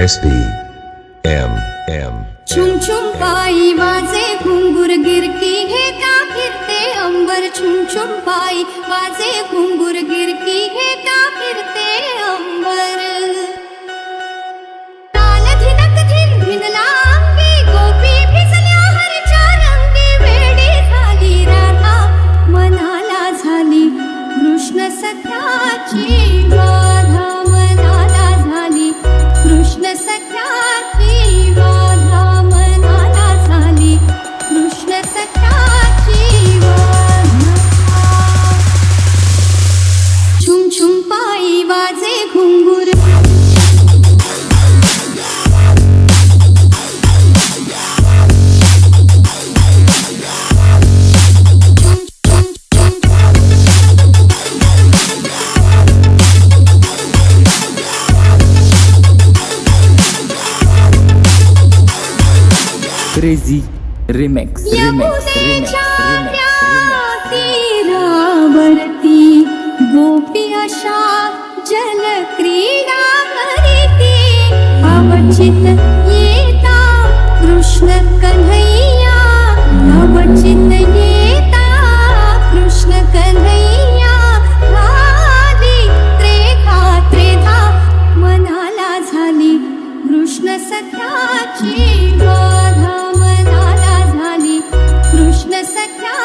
SBM. छुम छुम पाई वाजे घुंगुर गिरकी है का फिरते अंबर। छुम छुम पाई वाजे घुंगुर गिरकी है का फिरते अंबर। ताल धिनक धिन भिनला अंगी गोपी भिजल्या हरच्या रंगी। वेडी झाली राधा मनाला झाली कृष्ण सख्याची बाधा। मनाला झाली कृष्ण सख्याची बाधा। मनाला झाली कृष्ण सख्याची बाधा। छुम छुम पायी वाजे घुंगुर। क्रेझी रिमिक्स तीरावरती गोपी अशा जल क्रीडा करीती। अवचित येता कृष्ण कन्हैया। अवचित येता कृष्ण कन्हैया। झाली त्रेधा त्रेधा मनाला झाली कृष्ण सख्याची बाधा। मनाला झाली कृष्ण सख्या